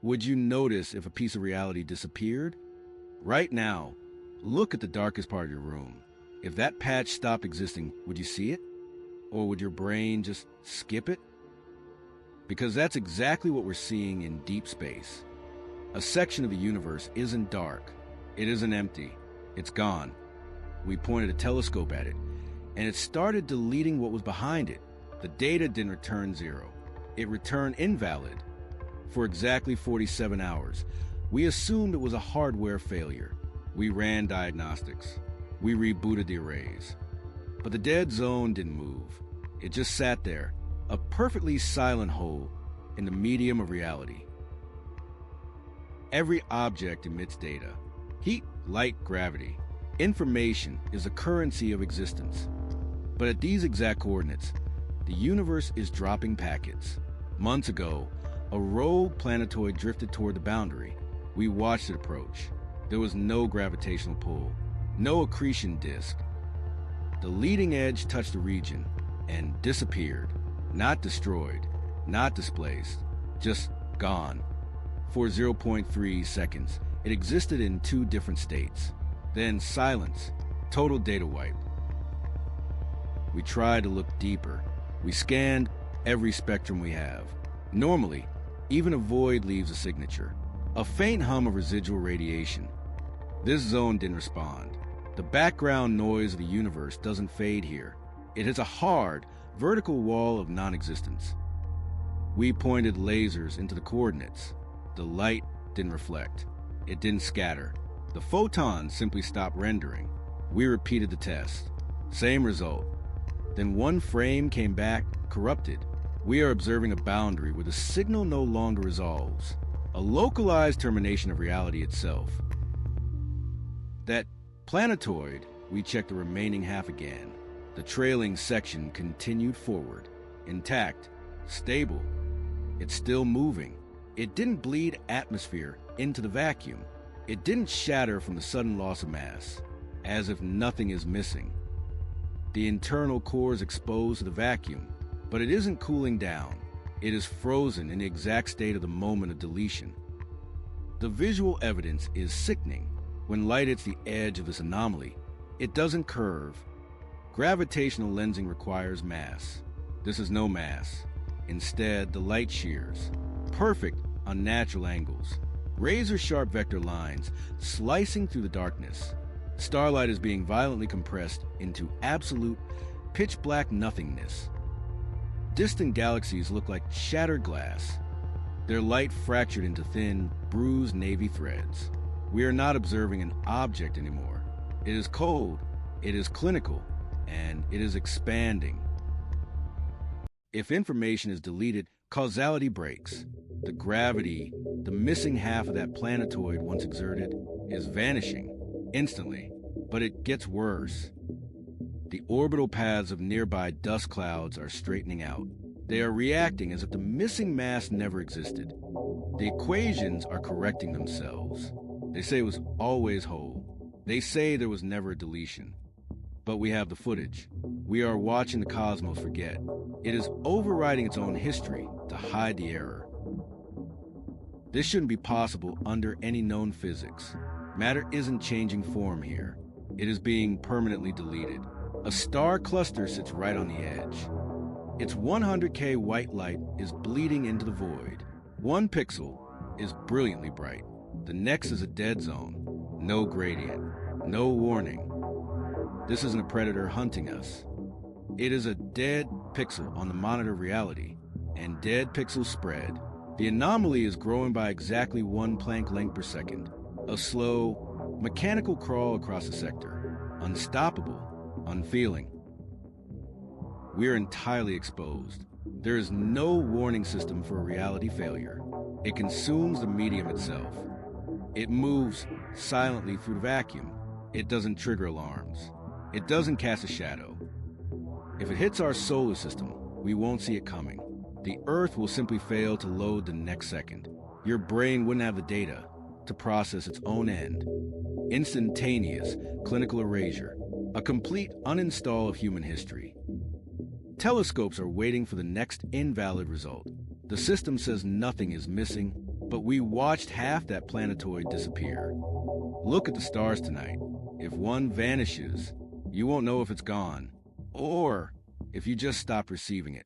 Would you notice if a piece of reality disappeared? Right now, look at the darkest part of your room. If that patch stopped existing, would you see it? Or would your brain just skip it? Because that's exactly what we're seeing in deep space. A section of the universe isn't dark. It isn't empty. It's gone. We pointed a telescope at it, and it started deleting what was behind it. The data didn't return 0. It returned invalid. For exactly 47 hours, we assumed it was a hardware failure. We ran diagnostics. We rebooted the arrays. But the dead zone didn't move. It just sat there, a perfectly silent hole in the medium of reality. Every object emits data. Heat, light, gravity. Information is the currency of existence. But at these exact coordinates, the universe is dropping packets. Months ago, a rogue planetoid drifted toward the boundary. We watched it approach. There was no gravitational pull, no accretion disk. The leading edge touched the region and disappeared. Not destroyed, not displaced, just gone. For 0.3 seconds, it existed in 2 different states. Then silence, total data wipe. We tried to look deeper. We scanned every spectrum we have. Normally, even a void leaves a signature, a faint hum of residual radiation. This zone didn't respond. The background noise of the universe doesn't fade here. It is a hard, vertical wall of non-existence. We pointed lasers into the coordinates. The light didn't reflect. It didn't scatter. The photons simply stopped rendering. We repeated the test. Same result. Then one frame came back, corrupted. We are observing a boundary where the signal no longer resolves. A localized termination of reality itself. That planetoid, we checked the remaining half again. The trailing section continued forward, intact, stable. It's still moving. It didn't bleed atmosphere into the vacuum. It didn't shatter from the sudden loss of mass, as if nothing is missing. The internal core is exposed to the vacuum, but it isn't cooling down. It is frozen in the exact state of the moment of deletion. The visual evidence is sickening. When light hits the edge of this anomaly, it doesn't curve. Gravitational lensing requires mass. This is no mass. Instead, the light shears. Perfect, unnatural angles. Razor-sharp vector lines slicing through the darkness. Starlight is being violently compressed into absolute, pitch-black nothingness. Distant galaxies look like shattered glass, their light fractured into thin, bruised navy threads. We are not observing an object anymore. It is cold, it is clinical, and it is expanding. If information is deleted, causality breaks. The gravity, the missing half of that planetoid once exerted, is vanishing instantly, but it gets worse. The orbital paths of nearby dust clouds are straightening out. They are reacting as if the missing mass never existed. The equations are correcting themselves. They say it was always whole. They say there was never a deletion. But we have the footage. We are watching the cosmos forget. It is overriding its own history to hide the error. This shouldn't be possible under any known physics. Matter isn't changing form here. It is being permanently deleted. A star cluster sits right on the edge. Its 100K white light is bleeding into the void. One pixel is brilliantly bright. The next is a dead zone. No gradient. No warning. This isn't a predator hunting us. It is a dead pixel on the monitor of reality, and dead pixels spread. The anomaly is growing by exactly 1 Planck length per second. A slow, mechanical crawl across the sector. Unstoppable. Unfeeling. We are entirely exposed. There is no warning system for a reality failure. It consumes the medium itself. It moves silently through the vacuum. It doesn't trigger alarms. It doesn't cast a shadow. If it hits our solar system, we won't see it coming. The Earth will simply fail to load the next second. Your brain wouldn't have the data to process its own end. Instantaneous clinical erasure. A complete uninstall of human history. Telescopes are waiting for the next invalid result. The system says nothing is missing, But we watched half that planetoid disappear. Look at the stars tonight. If one vanishes, you won't know if it's gone, or if you just stop receiving it.